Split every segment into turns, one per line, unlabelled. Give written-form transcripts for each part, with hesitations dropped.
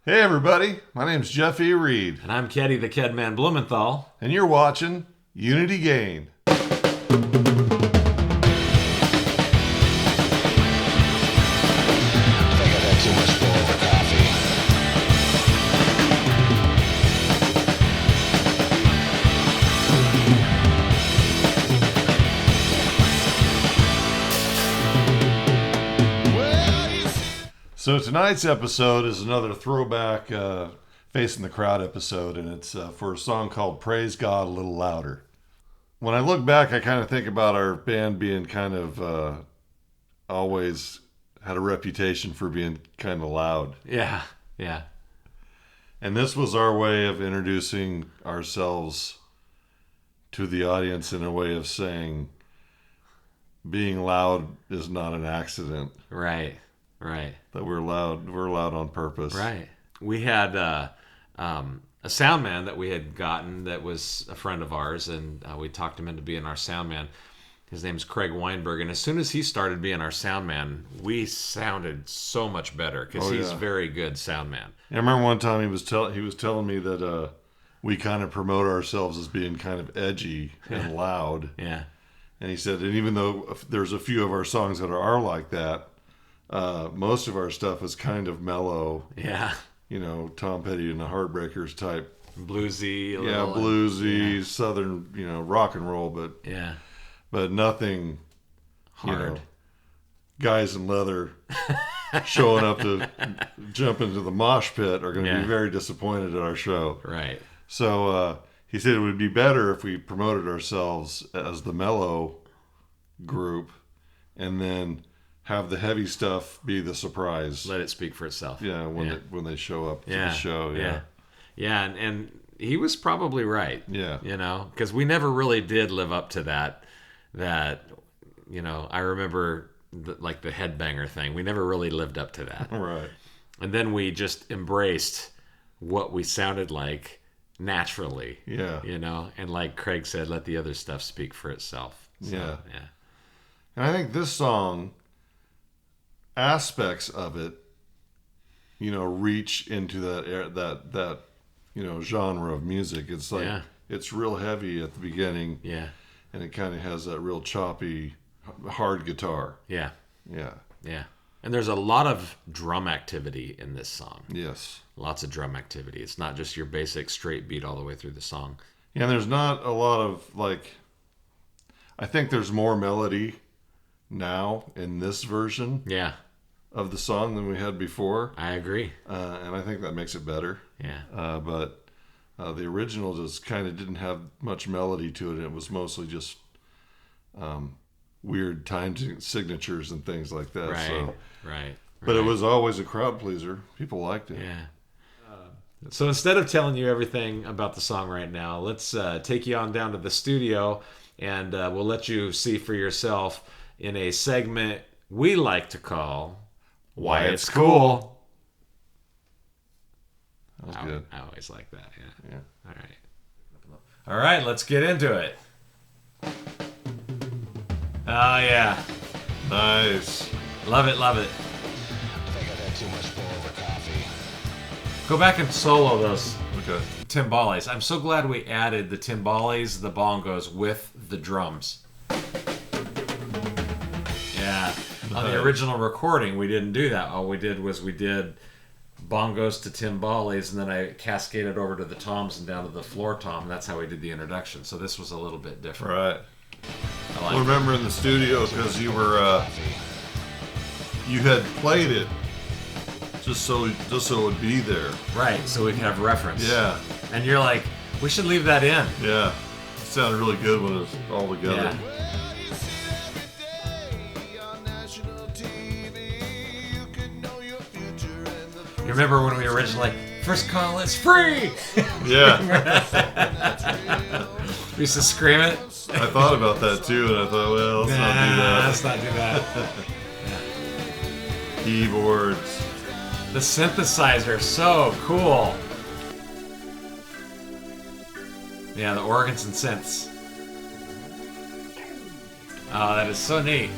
Hey everybody, my name's Jeff E. Reed.
And I'm Keddy the Kedman Blumenthal.
And you're watching Unity Gain. So tonight's episode is another throwback Facing the Crowd episode, and it's for a song called Praise God a Little Louder. When I look back, I kind of think about our band being kind of always had a reputation for being kind of loud.
Yeah.
And this was our way of introducing ourselves to the audience in a way of saying being loud is not an accident.
Right.
That we're loud on purpose.
Right. We had a sound man that we had gotten that was a friend of ours, and we talked him into being our sound man. His name's Craig Weinberg, and as soon as he started being our sound man, we sounded so much better because he's a very good sound man.
I remember one time he was telling me that we kind of promote ourselves as being kind of edgy and loud.
Yeah.
And he said, and even though there's a few of our songs that are like that, most of our stuff is kind of mellow.
Yeah.
You know, Tom Petty and the Heartbreakers type.
Bluesy.
Bluesy, southern, rock and roll, but nothing
hard.
Guys in leather showing up to jump into the mosh pit are going to be very disappointed at our show.
Right.
So he said it would be better if we promoted ourselves as the mellow group and then have the heavy stuff be the surprise.
Let it speak for itself.
Yeah, when they show up to the show.
Yeah, and he was probably right.
Yeah.
Because we never really did live up to that, I remember the headbanger thing. We never really lived up to that.
Right.
And then we just embraced what we sounded like naturally.
Yeah.
And like Craig said, let the other stuff speak for itself. So,
yeah. And I think this song, aspects of it, reach into that genre of music. It's like it's real heavy at the beginning.
Yeah.
And it kind of has that real choppy, hard guitar.
Yeah.
Yeah.
Yeah. And there's a lot of drum activity in this song.
Yes.
Lots of drum activity. It's not just your basic straight beat all the way through the song.
Yeah, and there's not a lot of I think there's more melody now in this version.
Yeah.
Of the song than we had before.
I agree.
And I think that makes it better.
Yeah.
But the original just kind of didn't have much melody to it. It was mostly just weird time signatures and things like that.
Right.
But it was always a crowd pleaser. People liked it.
Yeah. So instead of telling you everything about the song right now, let's take you on down to the studio, and we'll let you see for yourself in a segment we like to call Why It's Cool.
That was good.
I always like that,
Yeah.
All right, let's get into it. Oh, yeah.
Nice.
Love it.
I think I've had too much pour over coffee.
Go back and solo those
Okay.
timbales. I'm so glad we added the timbales, the bongos with the drums. Yeah. On the original recording, we didn't do that. All we did was we did bongos to timbales, and then I cascaded over to the toms and down to the floor tom. And that's how we did the introduction. So this was a little bit different.
Right.
I
I remember in the studio because you were you had played it just so it would be there.
Right, so we can have reference.
Yeah.
And you're like, we should leave that in.
Yeah. It sounded really good when it was all together.
Yeah. You remember when we originally, first call is free!
Yeah.
We used to scream it.
I thought about that too, and I thought, well, let's not do that.
Let's not do that.
Keyboards.
The synthesizer, so cool. Yeah, the organs and synths. Oh, that is so neat.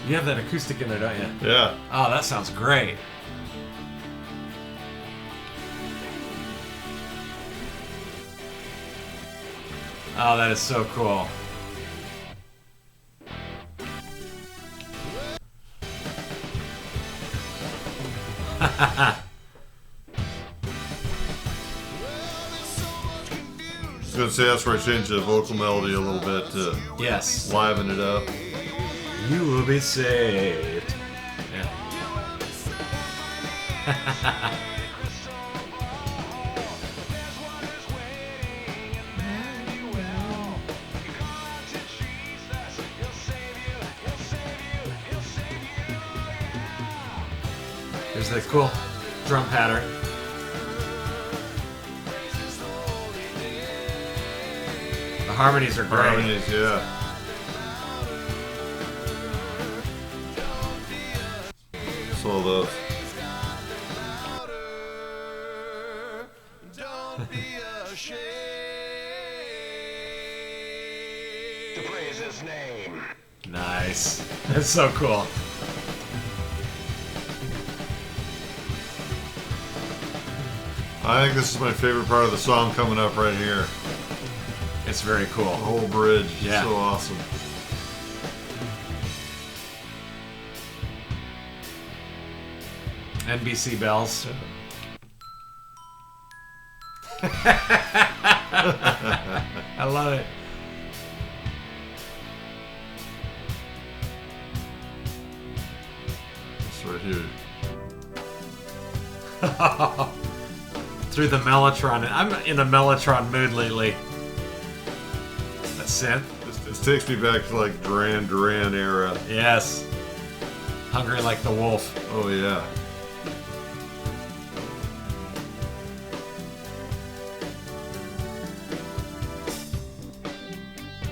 You have that acoustic in there, don't you?
Yeah.
Oh, that sounds great. Oh, that is so cool.
I was going to say that's where I changed the vocal melody a little bit to
Yes.
liven it up.
You will be saved. Yeah. There's the cool drum pattern. The harmonies are great.
Harmonies, yeah. So those.
To praise his name.
Nice. That's so cool.
I think this is my favorite part of the song coming up right here.
It's very cool.
The whole bridge.
Yeah.
So awesome.
NBC bells. I love it.
It's right here.
Through the Mellotron. I'm in a Mellotron mood lately. A synth?
This takes me back to like Duran Duran era.
Yes. Hungry like the wolf.
Oh yeah.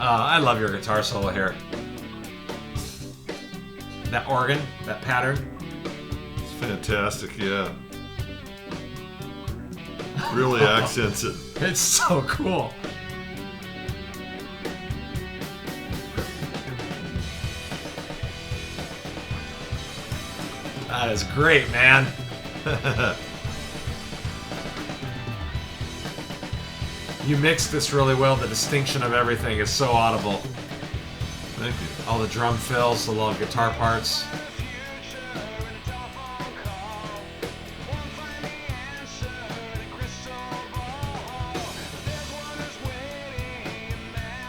I love your guitar solo here. That organ, that pattern.
It's fantastic, yeah. Really accents it.
It's so cool. That is great, man. You mixed this really well. The distinction of everything is so audible.
Thank you.
All the drum fills, the little guitar parts.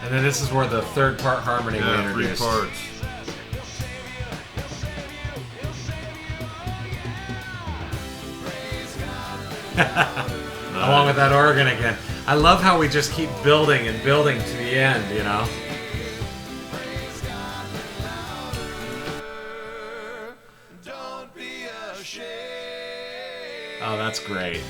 And then this is where the third part harmony we
Yeah, 3
introduced.
parts.
Along with that organ again. I love how we just keep building and building to the end, you know? Oh, that's great.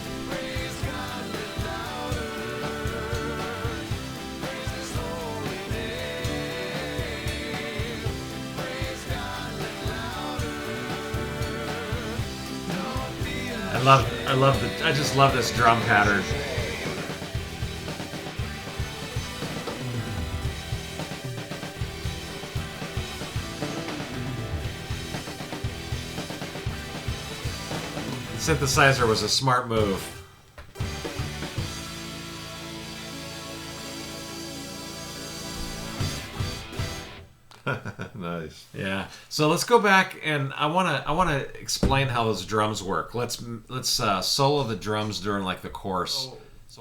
I just love this drum pattern. Synthesizer was a smart move.
Nice.
Yeah. So let's go back and I wanna explain how those drums work. Let's solo the drums during like the chorus.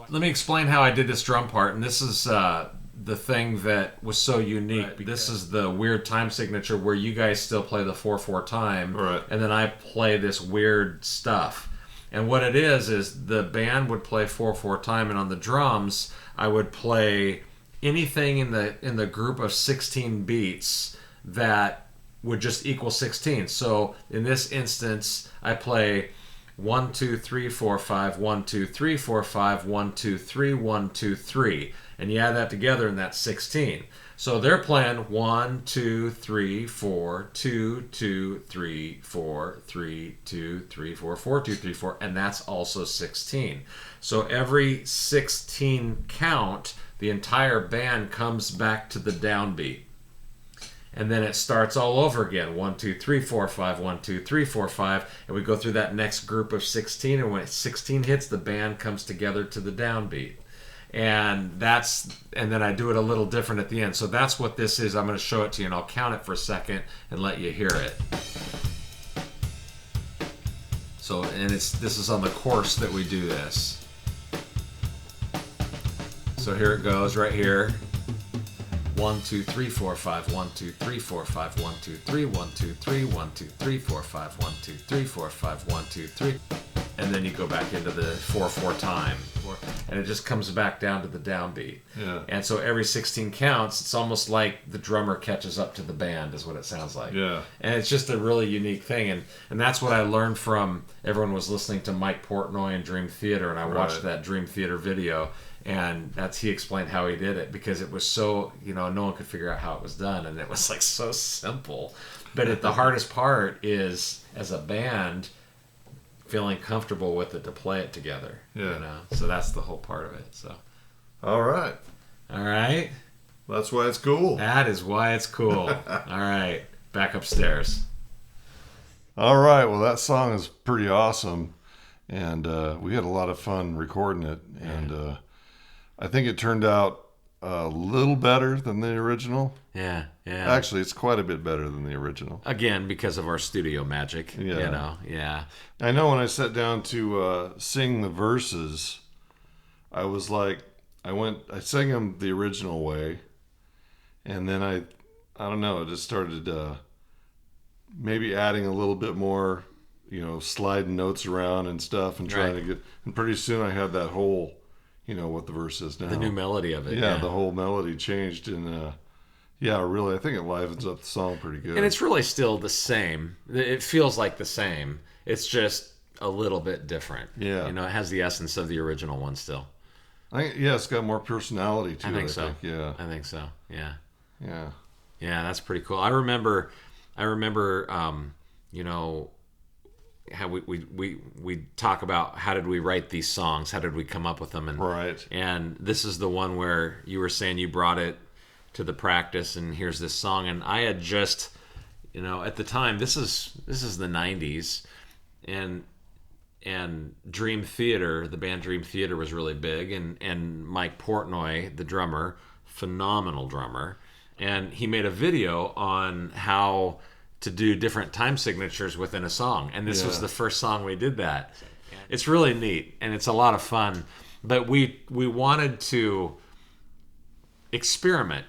Let me explain how I did this drum part, and this is the thing that was so unique.
Right,
This is the weird time signature where you guys still play the 4/4 time,
Right.
and then I play this weird stuff. And what it is the band would play 4/4 time, and on the drums I would play anything in the group of 16 beats that would just equal 16. So in this instance, I play 1 2 3 4 5 1 2 3 4 5 1 2 3 1 2 3, and you add that together, and that's 16. So they're playing 1 2 3 4 2 2 3 4 3 2 3 4 4 2 3 4, and that's also 16. So every 16 count, the entire band comes back to the downbeat. And then it starts all over again. 1, 2, 3, 4, 5, 1, 2, 3, 4, 5. And we go through that next group of 16. And when 16 hits, the band comes together to the downbeat. And then I do it a little different at the end. So that's what this is. I'm going to show it to you, and I'll count it for a second and let you hear it. So, and this is on the course that we do this. So here it goes right here. 1, 2, 3, 4, 5, 1, 2, 3, 4, 5, 1, 2, 3, 1, 2, 3, 1, 2, 3, 4, 5, 1, 2, 3, 4, 5, 1, 2, 3. And then you go back into the 4/4 time. And it just comes back down to the downbeat.
Yeah.
And so every 16 counts, it's almost like the drummer catches up to the band, is what it sounds like.
Yeah.
And it's just a really unique thing. And that's what I learned from, everyone was listening to Mike Portnoy and Dream Theater, and I watched that Dream Theater video. And he explained how he did it, because it was so, no one could figure out how it was done, and it was like so simple. But the hardest part is, as a band, feeling comfortable with it to play it together.
Yeah.
So that's the whole part of it. So.
All right. That's why it's cool.
That is why it's cool. All right, back upstairs.
All right. Well, that song is pretty awesome, and we had a lot of fun recording it, and I think it turned out a little better than the original.
Yeah.
Actually, it's quite a bit better than the original.
Again, because of our studio magic.
Yeah. I know when I sat down to sing the verses, I was like, I sang them the original way, and then I don't know, I just started maybe adding a little bit more, sliding notes around and stuff, and trying to get, and pretty soon I had that whole, what the verse is now.
The new melody of it.
Yeah, the whole melody changed, and really, I think it livens up the song pretty good.
And it's really still the same. It feels like the same. It's just a little bit different.
Yeah.
It has the essence of the original one still.
I think, it's got more personality to it.
I think so.
Yeah.
I think so. Yeah.
Yeah.
Yeah, that's pretty cool. I remember, how we talk about how did we write these songs, how did we come up with them, and this is the one where you were saying you brought it to the practice, and here's this song, and I had just, at the time, this is the 90s, and Dream Theater, the band Dream Theater was really big, and Mike Portnoy, the drummer, phenomenal drummer, and he made a video on how to do different time signatures within a song, and this was the first song we did that. It's really neat, and it's a lot of fun, but we wanted to experiment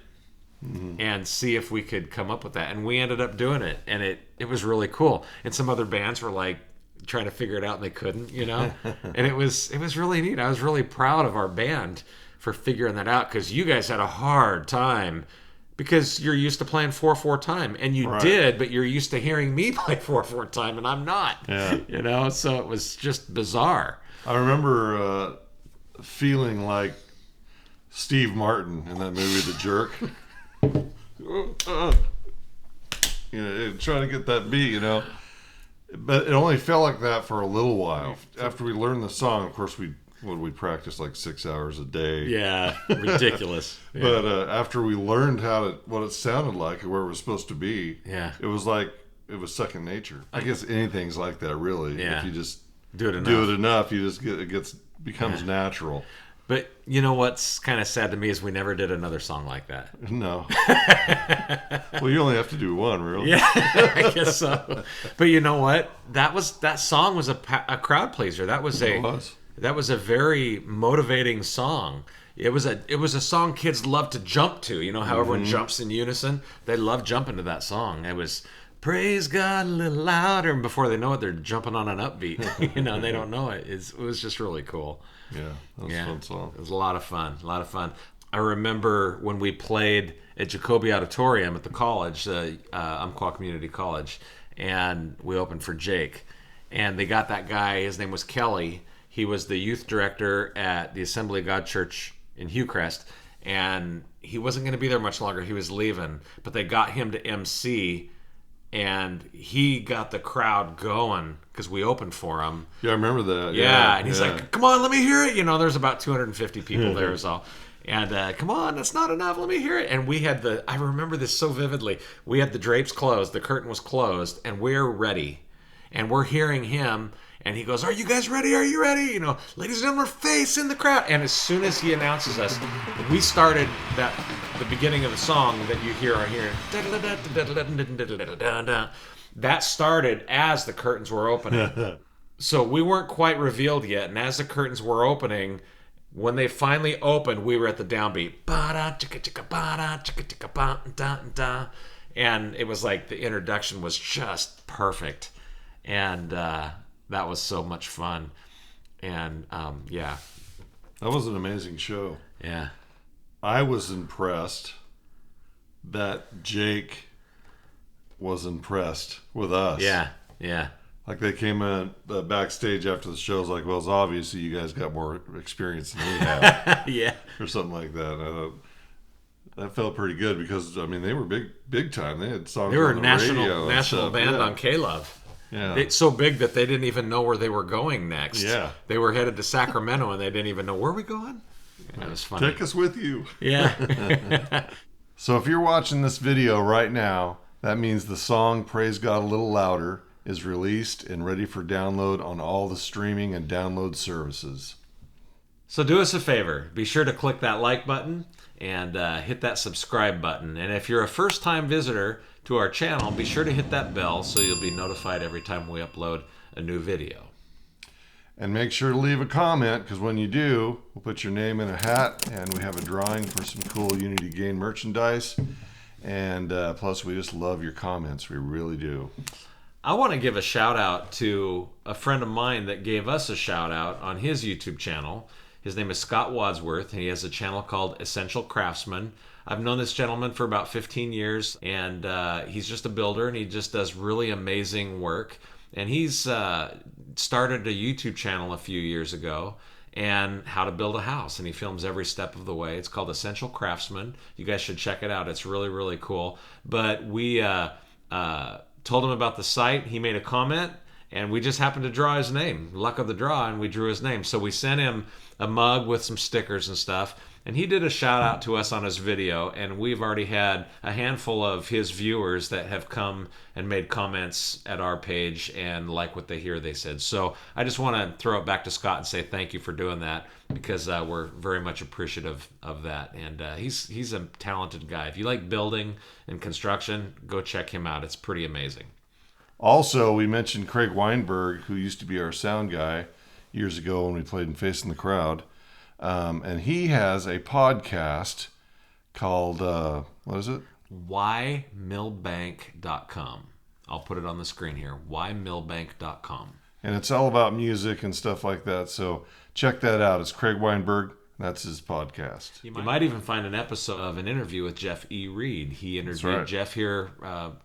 and see if we could come up with that, and we ended up doing it, and it was really cool. And some other bands were like trying to figure it out, and they couldn't, and it was really neat. I was really proud of our band for figuring that out, because you guys had a hard time, because you're used to playing 4/4 time, and you did, but you're used to hearing me play 4/4 time, and I'm not.
Yeah.
So it was just bizarre.
I remember feeling like Steve Martin in that movie, The Jerk. Trying to get that beat, But it only felt like that for a little while. After we learned the song, of course, we practiced like 6 hours a day.
Yeah, ridiculous.
But after we learned what it sounded like and where it was supposed to be, it was like it was second nature. I guess anything's like that, really.
Yeah.
If you just
do it enough,
you just becomes natural.
But you know what's kind of sad to me is we never did another song like that.
No. Well, you only have to do one, really.
Yeah, I guess so. But you know what? That song was a crowd pleaser. That was a very motivating song. It was a song kids love to jump to. How everyone jumps in unison? They love jumping to that song. It was praise God a little louder, and before they know it, they're jumping on an upbeat. They don't know it. It was just really cool.
Yeah, that was a fun song.
It was a lot of fun. I remember when we played at Jacoby Auditorium at the college, Umpqua Community College, and we opened for Jake. And they got that guy, his name was Kelly. He was the youth director at the Assembly of God Church in Hillcrest, and he wasn't going to be there much longer. He was leaving, but they got him to MC, and he got the crowd going because we opened for him.
Yeah, I remember that.
Yeah, and he's like, come on, let me hear it. There's about 250 people there, so. And come on, that's not enough. Let me hear it. And we had I remember this so vividly. We had the drapes closed, the curtain was closed, and we're ready. And we're hearing him, and he goes, "Are you guys ready? Are you ready? You know, ladies and gentlemen, face in the crowd." And as soon as he announces us, we started the beginning of the song that you hear on here. That started as the curtains were opening. So we weren't quite revealed yet. And as the curtains were opening, when they finally opened, we were at the downbeat. And it was like the introduction was just perfect. And that was so much fun. And yeah.
That was an amazing show.
Yeah.
I was impressed that Jake was impressed with us.
Yeah. Yeah.
Like they came in backstage after the show, was like, "Well, it's obvious you guys got more experience than we have."
Yeah.
Or something like that. And I thought that felt pretty good because I mean they were big time. They had songs.
They were
on the
national
radio
band on K-Love.
Yeah.
It's so big that they didn't even know where they were going next.
Yeah.
They were headed to Sacramento and they didn't even know where we going. That was funny.
Take us with you.
Yeah.
So if you're watching this video right now, that means the song "Praise God a Little Louder" is released and ready for download on all the streaming and download services.
So do us a favor. Be sure to click that like button and hit that subscribe button. And if you're a first-time visitor to our channel, be sure to hit that bell so you'll be notified every time we upload a new video.
And make sure to leave a comment, because when you do, we'll put your name in a hat and we have a drawing for some cool Unity Gain merchandise. And plus, we just love your comments. We really do.
I want to give a shout out to a friend of mine that gave us a shout out on his YouTube channel. His name is Scott Wadsworth. He has a channel called Essential Craftsman. I've known this gentleman for about 15 years, and he's just a builder, and he just does really amazing work. And he's started a YouTube channel a few years ago, and how to build a house, and he films every step of the way. It's called Essential Craftsman. You guys should check it out. It's really, really cool. But we told him about the site. He made a comment, and we just happened to draw his name. Luck of the draw, and we drew his name. So we sent him a mug with some stickers and stuff, and he did a shout out to us on his video, and we've already had a handful of his viewers that have come and made comments at our page and like what they hear, they said. So I just want to throw it back to Scott and say thank you for doing that, because we're very much appreciative of that. And he's a talented guy. If you like building and construction, go check him out. It's pretty amazing.
Also, we mentioned Craig Weinberg, who used to be our sound guy years ago when we played in Facing the Crowd. And he has a podcast called, what is it?
whymillbank.com. I'll put it on the screen here. whymillbank.com.
And it's all about music and stuff like that. So check that out. It's Craig Weinberg. That's his podcast.
You might even find an episode of an interview with Jeff E. Reed. He interviewed Jeff here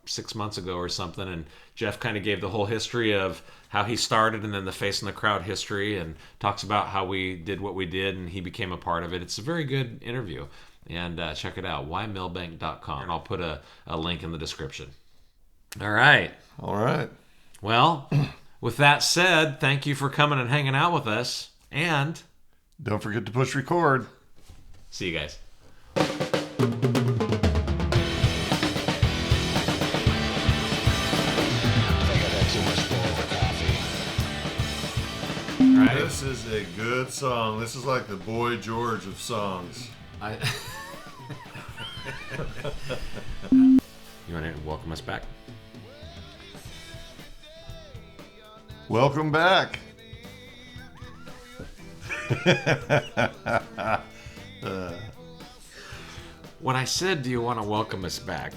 6 months ago or something, and Jeff kind of gave the whole history of how he started and then the Face in the Crowd history, and talks about how we did what we did and he became a part of it. It's a very good interview, and check it out, whymillbank.com. And I'll put a link in the description. All right. Well, with that said, thank you for coming and hanging out with us, and
don't forget to push record.
See you guys.
Right. This is a good song. This is like the Boy George of songs.
You want to welcome us back?
Welcome back.
When I said, do you want to welcome us back?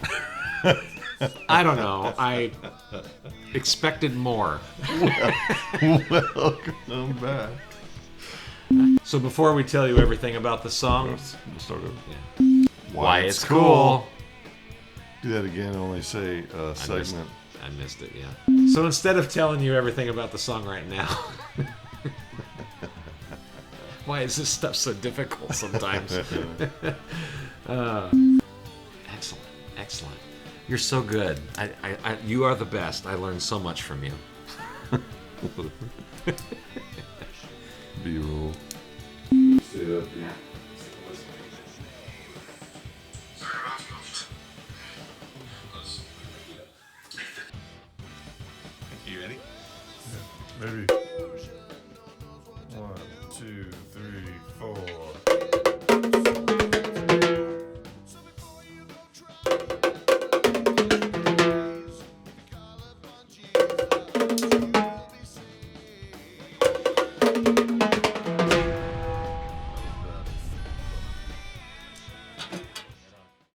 I don't know. I expected more.
Welcome back.
So before we tell you everything about the song,
We'll start over.
Yeah. Why it's cool.
Do that again, only say segment.
I missed it, yeah. So instead of telling you everything about the song right now, why is this stuff so difficult sometimes? Excellent. You're so good. You are the best. I learned so much from you.
B-roll.
Yeah.
Maybe